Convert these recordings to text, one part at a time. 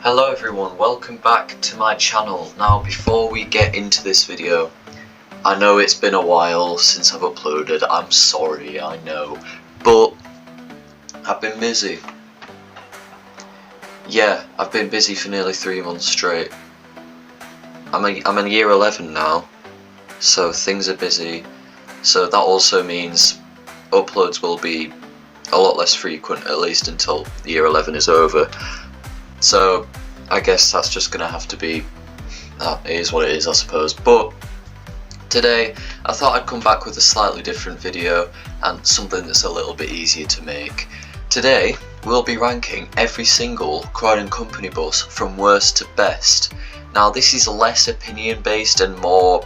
Hello everyone, welcome back to my channel. Now before we get into this video, I know it's been a while since I've uploaded, I'm sorry, I know, but I've been busy. Yeah, I've been busy for nearly 3 months straight. I'm in year 11 now, so things are busy, so that also means uploads will be a lot less frequent, at least until year 11 is over. So I guess that's just gonna have to be, it is what it is I suppose. But today I thought I'd come back with a slightly different video and something that's a little bit easier to make. Today we'll be ranking every single Croydon company bus from worst to best. Now this is less opinion based and more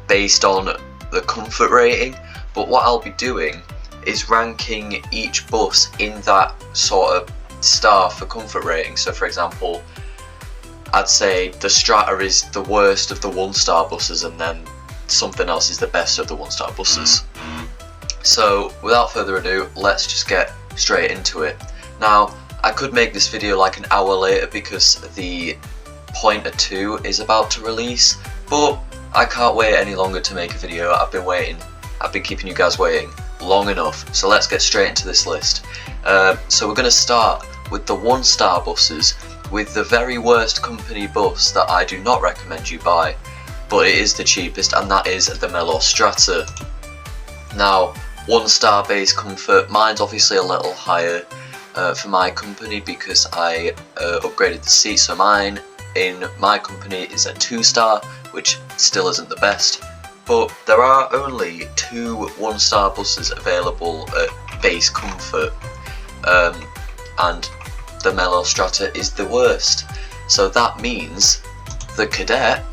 based on the comfort rating, but what I'll be doing is ranking each bus in that sort of star for comfort rating. So for example, I'd say the Strata is the worst of the 1-star buses and then something else is the best of the 1-star buses. So without further ado, let's just get straight into it. Now I could make this video like an hour later because the Pointer 2 is about to release, but I can't wait any longer to make a video. I've been keeping you guys waiting long enough, so let's get straight into this list. So we're going to start with the 1-star buses, with the very worst company bus that I do not recommend you buy, but it is the cheapest, and that is the Mellow Strata. Now 1-star base comfort, mine's obviously a little higher for my company because I upgraded the seat, so mine in my company is a 2-star, which still isn't the best. But there are only 2 1-star buses available at base comfort, and the Mellow Strata is the worst. So that means the Cadet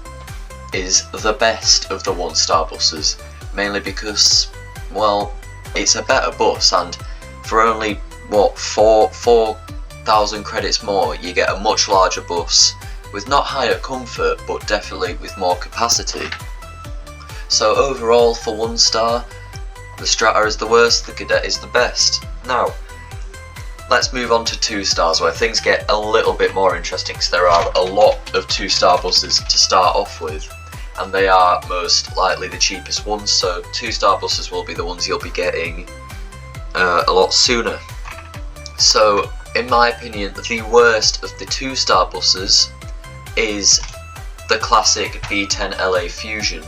is the best of the 1-star buses, mainly because, well, it's a better bus, and for only, what, 4,000 credits more, you get a much larger bus with not higher comfort, but definitely with more capacity. So overall, for 1-star, the Strata is the worst, the Cadet is the best. Now, let's move on to 2-stars, where things get a little bit more interesting, because there are a lot of 2-star buses to start off with, and they are most likely the cheapest ones, so 2-star buses will be the ones you'll be getting a lot sooner. So, in my opinion, the worst of the 2-star buses is the classic B10 LA Fusion.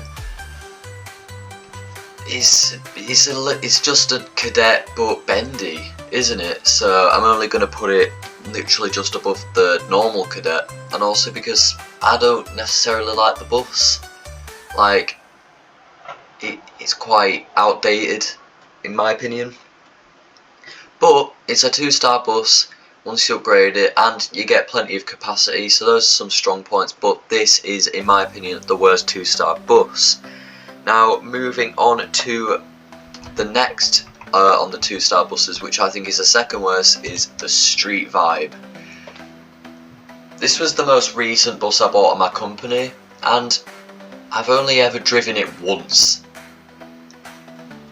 It's just a Cadet but bendy, isn't it? So I'm only going to put it literally just above the normal Cadet, and also because I don't necessarily like the bus. Like, it's quite outdated in my opinion, but it's a 2-star bus once you upgrade it, and you get plenty of capacity, so those are some strong points. But this is, in my opinion, the worst 2-star bus. Now moving on to the next on the 2-star buses, which I think is the second worst, is the Street Vibe. This was the most recent bus I bought at my company, and I've only ever driven it once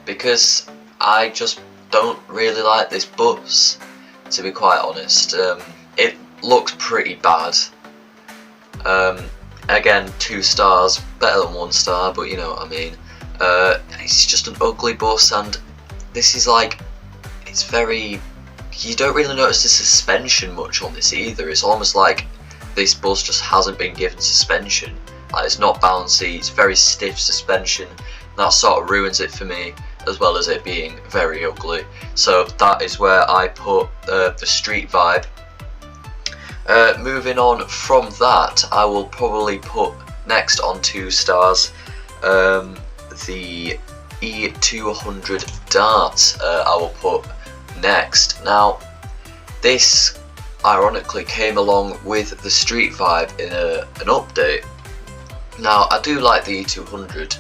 because I just don't really like this bus, to be quite honest. It looks pretty bad. Again, 2 stars, better than 1-star, but you know what I mean. It's just an ugly bus, and this is like, it's very, you don't really notice the suspension much on this either. It's almost like this bus just hasn't been given suspension. Like, it's not bouncy, it's very stiff suspension, and that sort of ruins it for me, as well as it being very ugly. So that is where I put the Street Vibe. Moving on from that, I will probably put next on 2 stars the E200 Dart. I will put next. Now this ironically came along with the Street Vibe in an update. Now I do like the E200,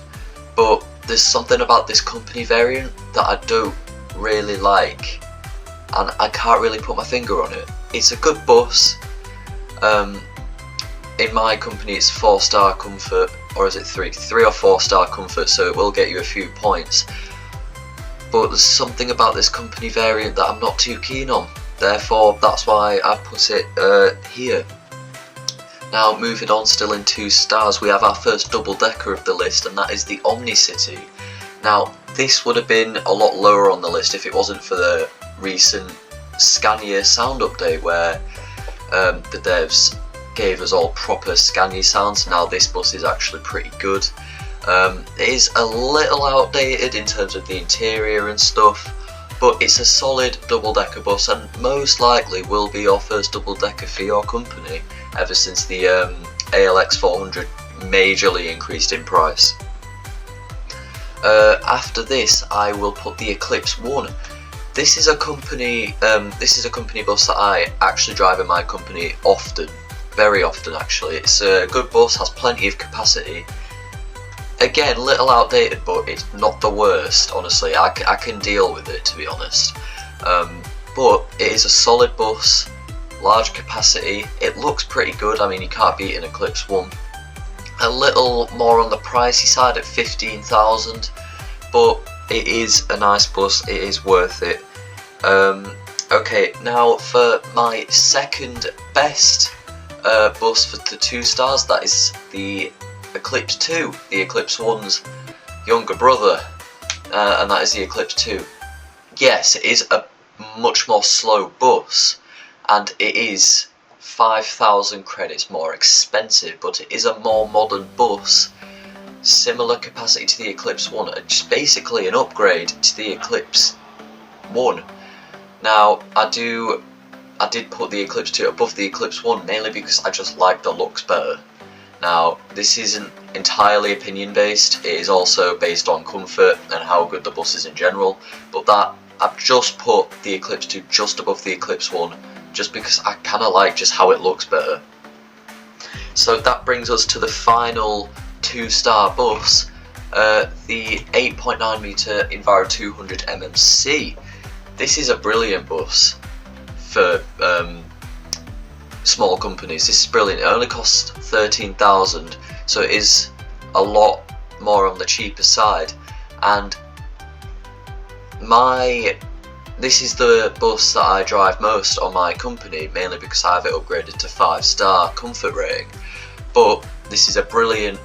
but there's something about this company variant that I don't really like, and I can't really put my finger on it. It's a good bus. In my company it's 4-star comfort, or is it 3 or 4-star comfort, so it will get you a few points, but there's something about this company variant that I'm not too keen on. Therefore that's why I put it here. Now moving on, still in 2 stars, we have our first double decker of the list, and that is the Omni-City. Now this would have been a lot lower on the list if it wasn't for the recent Scania sound update where the devs gave us all proper Scania sounds. Now this bus is actually pretty good. It is a little outdated in terms of the interior and stuff, but it's a solid double-decker bus and most likely will be your first double-decker for your company ever since the ALX 400 majorly increased in price. After this I will put the Eclipse 1. This is a company bus that I actually drive in my company often, very often actually. It's a good bus, has plenty of capacity. Again, little outdated, but it's not the worst, honestly. I can deal with it, to be honest. But it is a solid bus, large capacity. It looks pretty good. I mean, you can't beat an Eclipse 1. A little more on the pricey side at 15,000, but it is a nice bus. It is worth it. Okay, now for my second best bus for the 2 stars, that is the Eclipse 2, the Eclipse 1's younger brother, and that is the Eclipse 2. Yes, it is a much more slow bus, and it is 5,000 credits more expensive, but it is a more modern bus, similar capacity to the Eclipse 1, and just basically an upgrade to the Eclipse 1. Now, I did put the Eclipse 2 above the Eclipse 1, mainly because I just like the looks better. Now, this isn't entirely opinion based, it is also based on comfort and how good the bus is in general, but I've just put the Eclipse 2 just above the Eclipse 1, just because I kinda like just how it looks better. So that brings us to the final 2-star bus, the 8.9 meter Enviro 200 MMC. This is a brilliant bus for small companies. This is brilliant. It only costs 13,000, so it is a lot more on the cheaper side, and this is the bus that I drive most on my company, mainly because I have it upgraded to 5-star comfort rating. But this is a brilliant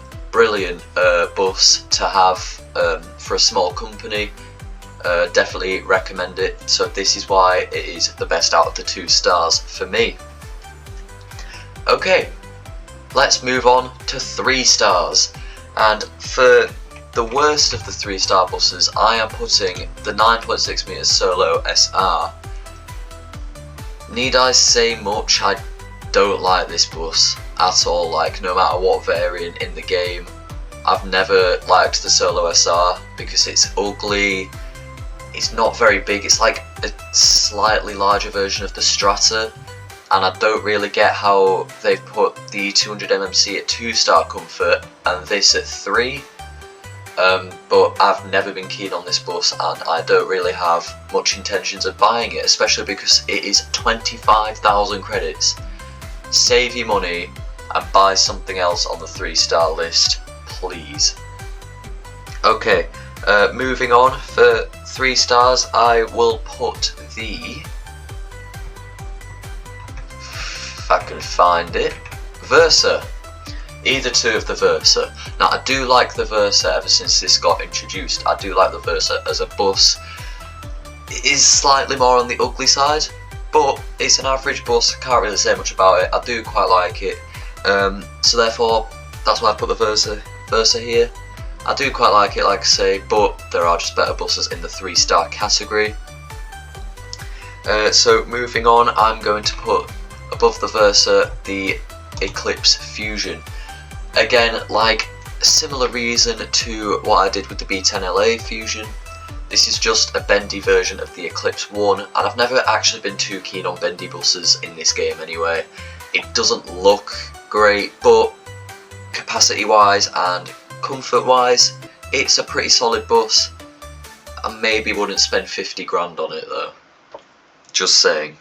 bus to have for a small company. Definitely recommend it. So this is why it is the best out of the 2 stars for me. Okay, let's move on to 3 stars, and for the worst of the 3-star buses I am putting the 9.6 meter Solo SR. Need I say much? I don't like this bus at all, like no matter what variant in the game. I've never liked the Solo SR because it's ugly, it's not very big, it's like a slightly larger version of the Strata, and I don't really get how they've put the 200 MMC at 2-star comfort and this at 3. But I've never been keen on this bus, and I don't really have much intentions of buying it, especially because it is 25,000 credits. Save your money and buy something else on the 3-star list, please. Okay, moving on, for 3 stars I will put the, if I can find it, Versa. Either 2 of the Versa. Now I do like the Versa ever since this got introduced. I do like the Versa as a bus. It is slightly more on the ugly side, but it's an average bus, I can't really say much about it. I do quite like it. So therefore, that's why I put the Versa here. I do quite like it, like I say, but there are just better buses in the 3-star category. So moving on, I'm going to put above the Versa the Eclipse Fusion. Again, like a similar reason to what I did with the B10LA Fusion. This is just a bendy version of the Eclipse 1, and I've never actually been too keen on bendy buses in this game anyway. It doesn't look great, but capacity wise and comfort wise, it's a pretty solid bus. I maybe wouldn't spend 50 grand on it though. Just saying.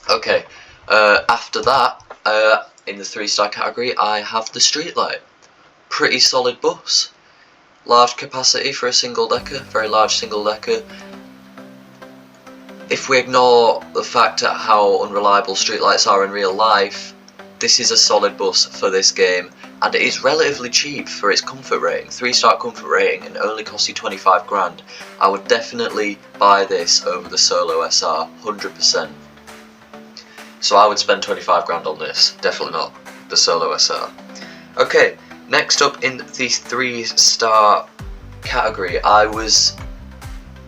Okay, after that, in the 3-star category, I have the Streetlight. Pretty solid bus. Large capacity for a single decker, very large single decker. If we ignore the fact at how unreliable streetlights are in real life, this is a solid bus for this game, and it is relatively cheap for its comfort rating, 3-star comfort rating, and only costs you 25 grand. I would definitely buy this over the Solo SR, 100%. So I would spend 25 grand on this, definitely not the Solo SR. Okay, next up in the 3-star category, I was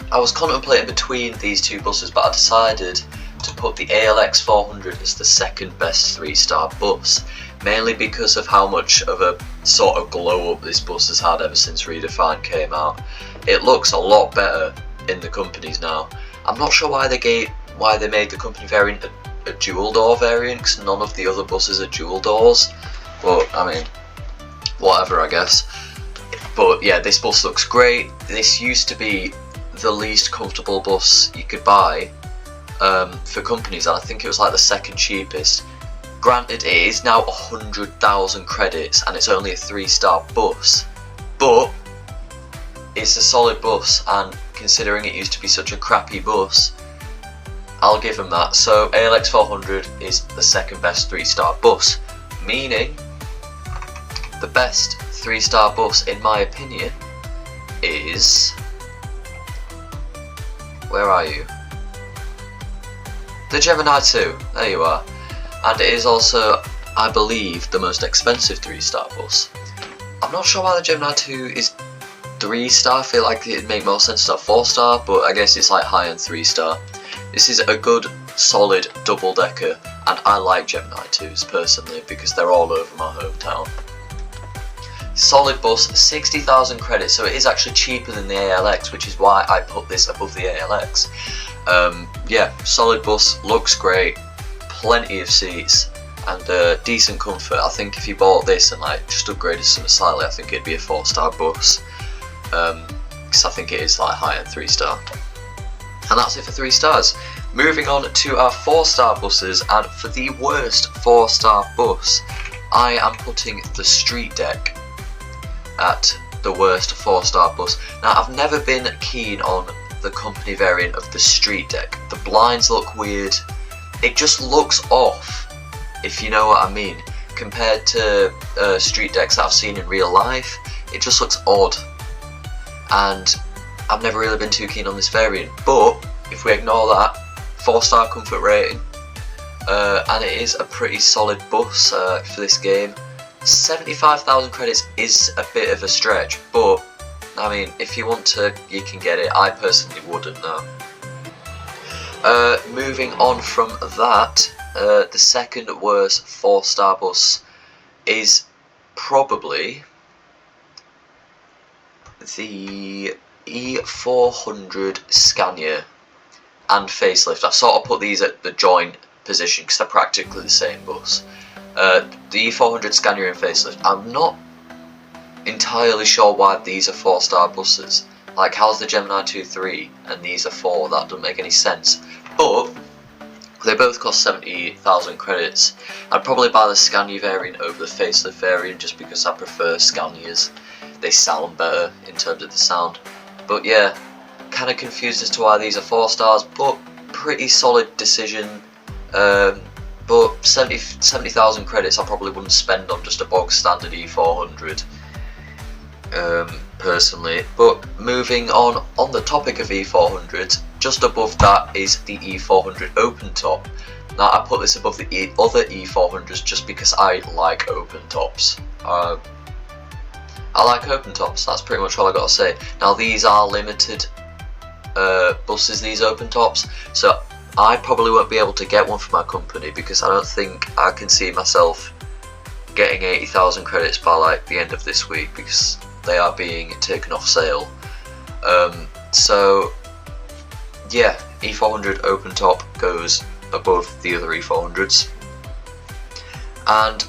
contemplating between these two buses, but I decided to put the ALX 400 as the second best 3-star bus, mainly because of how much of a sort of glow up this bus has had ever since Redefined came out. It looks a lot better in the companies now. I'm not sure why they made the company variant a dual door variant, because none of the other buses are dual doors, but I mean, whatever, I guess. But yeah, this bus looks great. This used to be the least comfortable bus you could buy for companies, and I think it was like the second cheapest. Granted, it is now 100,000 credits and it's only a 3-star bus, but it's a solid bus, and considering it used to be such a crappy bus, I'll give them that. So ALX 400 is the second best 3-star bus, meaning the best 3-star bus in my opinion is, where are you? The Gemini 2, there you are. And it is also, I believe, the most expensive 3-star bus. I'm not sure why the Gemini 2 is 3-star, I feel like it'd make more sense to have 4-star, but I guess it's like high-end 3-star. This is a good, solid double-decker, and I like Gemini 2s personally because they're all over my hometown. Solid bus, 60,000 credits, so it is actually cheaper than the ALX, which is why I put this above the ALX. Yeah, solid bus, looks great, plenty of seats, and decent comfort. I think if you bought this and like just upgraded something slightly, I think it'd be a 4-star bus, because I think it is like high-end 3-star. And that's it for 3 stars. Moving on to our 4-star buses, and for the worst 4-star bus, I am putting the Street Deck at the worst 4-star bus. Now, I've never been keen on the company variant of the Street Deck. The blinds look weird. It just looks off, if you know what I mean. Compared to Street Decks that I've seen in real life, it just looks odd. And I've never really been too keen on this variant. But if we ignore that, 4-star comfort rating, and it is a pretty solid bus for this game. 75,000 credits is a bit of a stretch, but I mean, if you want to, you can get it. I personally wouldn't, though. Moving on from that, the second worst 4-star bus is probably the E400 Scania and facelift. I sort of put these at the joint position because they're practically the same bus. The E400 Scania and facelift, I'm not entirely sure why these are 4-star buses. Like, how's the Gemini 2 3 and these are 4? That doesn't make any sense. But they both cost 70,000 credits. I'd probably buy the Scania variant over the facelift variant just because I prefer Scanias. They sound better in terms of the sound. But yeah, kind of confused as to why these are 4 stars, but pretty solid decision. But 70,000 credits I probably wouldn't spend on just a bog standard E400. Personally. But moving on the topic of E400s, just above that is the E400 open top. Now, I put this above the other E400s just because I like open tops. I like open tops, that's pretty much all I gotta say. Now, these are limited buses, these open tops, so I probably won't be able to get one for my company because I don't think I can see myself getting 80,000 credits by like the end of this week because they are being taken off sale. So yeah, E400 open top goes above the other E400s. And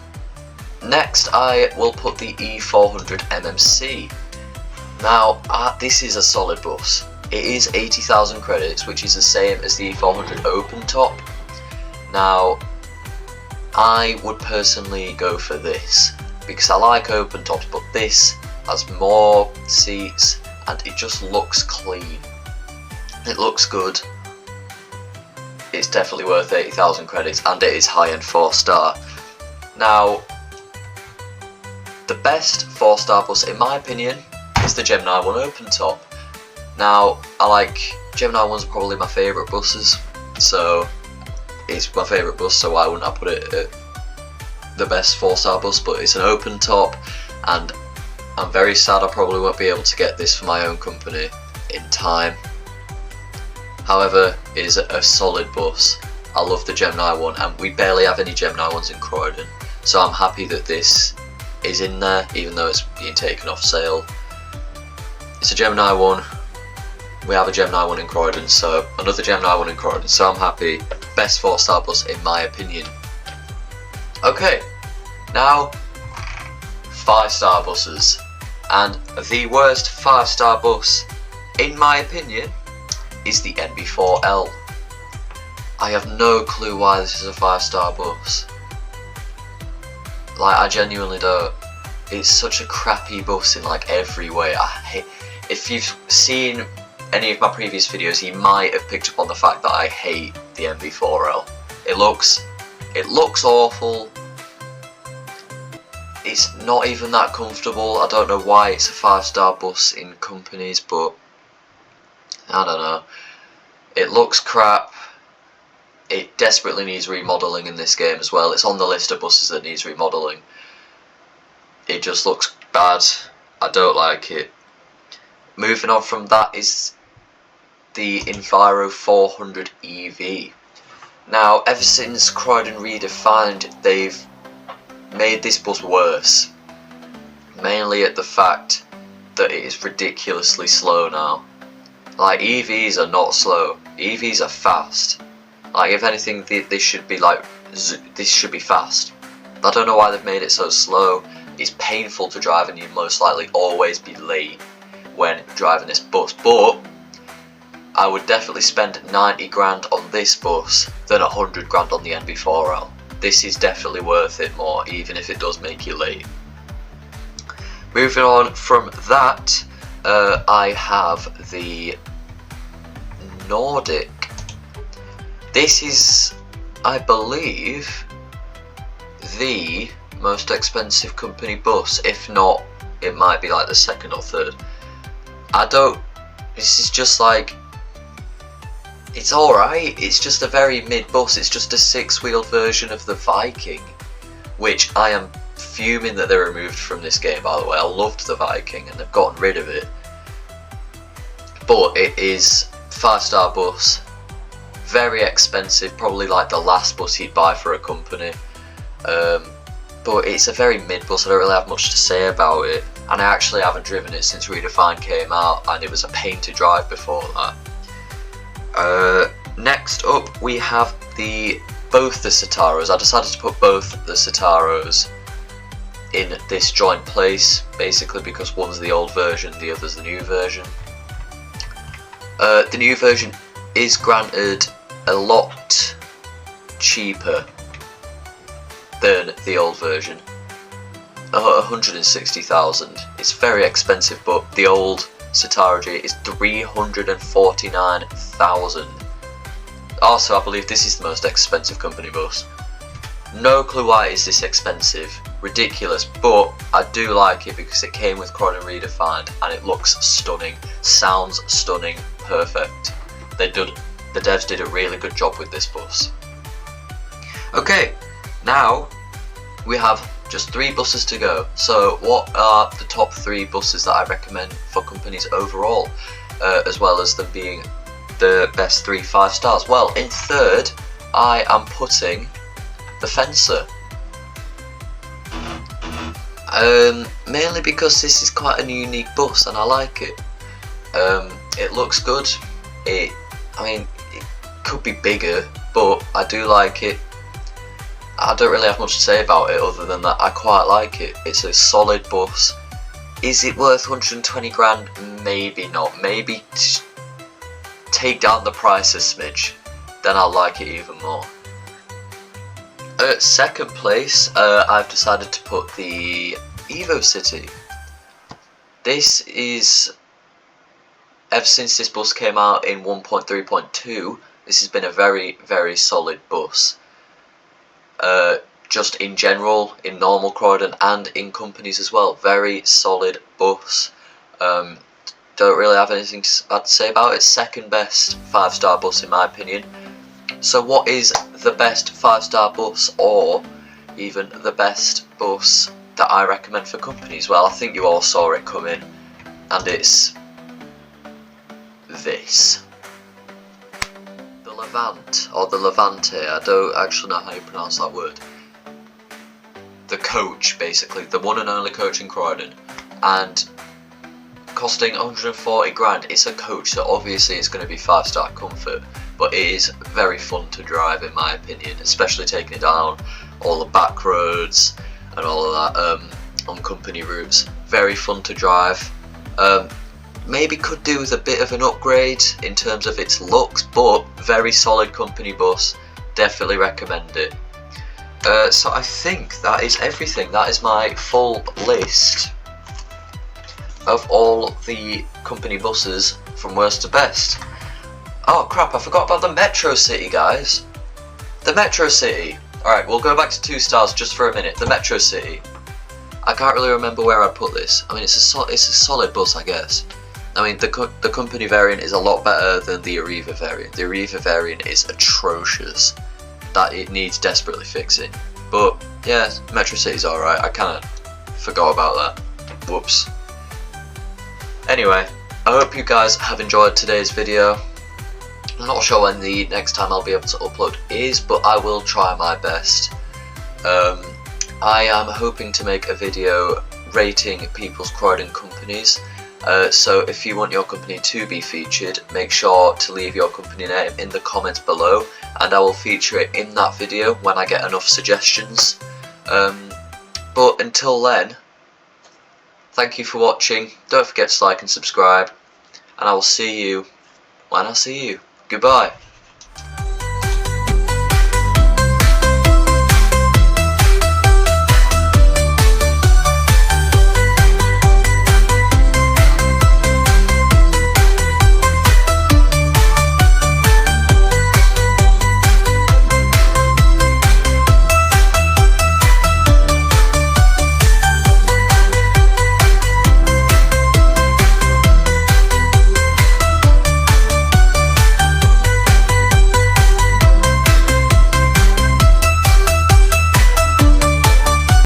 next I will put the E400 MMC. Now this is a solid bus. It is 80,000 credits, which is the same as the E400 open top. Now I would personally go for this because I like open tops, but this has more seats and it just looks clean. It looks good. It's definitely worth 80,000 credits and it is high-end 4-star. Now, the best 4-star bus, in my opinion, is the Gemini 1 open top. Now, Gemini 1's probably my favourite buses, so it's my favourite bus, so why wouldn't I put it at the best 4-star bus? But it's an open top, and I'm very sad I probably won't be able to get this for my own company in time. However, it is a solid bus. I love the Gemini 1, and we barely have any Gemini 1s in Croydon, so I'm happy that this is in there, even though it's being taken off sale. It's a Gemini 1. We have a Gemini 1 in Croydon, so another Gemini 1 in Croydon, so I'm happy. Best 4-star bus in my opinion. Okay, now 5-star buses, and the worst 5-star bus in my opinion is the NB4L. I have no clue why this is a 5-star bus. I genuinely don't. It's such a crappy bus in every way. If you've seen any of my previous videos, you might have picked up on the fact that I hate the NB4L. It looks awful. It's not even that comfortable. I don't know why it's a 5-star bus in companies, but I don't know. It looks crap. It desperately needs remodelling in this game as well. It's on the list of buses that needs remodelling. It just looks bad. I don't like it. Moving on from that is the Enviro 400 EV. Now, ever since Croydon redefined, they've made this bus worse. Mainly at the fact that it is ridiculously slow now. EVs are not slow. EVs are fast. If anything, this should be this should be fast. I don't know why they've made it so slow. It's painful to drive, and you'd most likely always be late when driving this bus. But I would definitely spend 90 grand on this bus than 100 grand on the NB4L. This is definitely worth it more, even if it does make you late. Moving on from that, I have the Nordic. This is, I believe, the most expensive company bus. If not, it might be the second or third. This is just it's alright. It's just a very mid bus. It's just a 6-wheeled version of the Viking, which I am fuming that they removed from this game, by the way. I loved the Viking and they've gotten rid of it. But it is 5-star bus. Very expensive, probably the last bus you'd buy for a company. But it's a very mid bus. I don't really have much to say about it, and I actually haven't driven it since Redefined came out, and it was a pain to drive before that. Next up we have both the Citaros. I decided to put both the Citaros in this joint place, basically because one's the old version, the other's the new version. The new version is granted a lot cheaper than the old version. 160,000. It's very expensive, but the old Citaro G is 349,000. Also, I believe this is the most expensive company bus. No clue why it is this expensive. Ridiculous, but I do like it because it came with Croydon Redefined and it looks stunning, sounds stunning, perfect. The devs did a really good job with this bus. Okay, now we have just 3 buses to go. So what are the top 3 buses that I recommend for companies overall, as well as them being the best 3 5-stars? Well, in third I am putting the Fencer. Mainly because this is quite a unique bus and I like it. It looks good. I mean, it could be bigger, but I do like it. I don't really have much to say about it other than that I quite like it. It's a solid bus. Is it worth 120 grand? Maybe not. Maybe just take down the price a smidge, then I'll like it even more. At second place, I've decided to put the Evo City. This is, ever since this bus came out in 1.3.2, this has been a very, very solid bus. just in general, in normal Croydon and in companies as well. Very solid bus. Don't really have anything bad to say about it. Second best 5-star bus in my opinion. So what is the best 5-star bus, or even the best bus that I recommend for companies? Well, I think you all saw it coming, and it's this. The Levant, or the Levante, I don't actually know how you pronounce that word. The coach, basically, the one and only coach in Croydon, and costing 140 grand. It's a coach, so obviously it's going to be 5-star comfort, but it is very fun to drive in my opinion, especially taking it down all the back roads and all of that on company routes. Very fun to drive. Maybe could do with a bit of an upgrade in terms of its looks, but very solid company bus. Definitely recommend it. So I think that is everything. That is my full list of all the company buses from worst to best. Oh crap, I forgot about the Metro City, guys. The Metro City. Alright, we'll go back to 2 stars just for a minute. The Metro City. I can't really remember where I put this. I mean, it's a solid bus, I guess. I mean, the company variant is a lot better than the Arriva variant. The Arriva variant is atrocious. That it needs desperately fixing. But yeah, Metro City's alright. I kind of forgot about that. Whoops. Anyway, I hope you guys have enjoyed today's video. I'm not sure when the next time I'll be able to upload is, but I will try my best. I am hoping to make a video rating people's Croydon companies. So if you want your company to be featured, make sure to leave your company name in the comments below, and I will feature it in that video when I get enough suggestions. But until then, thank you for watching. Don't forget to like and subscribe, and I will see you when I see you. Goodbye.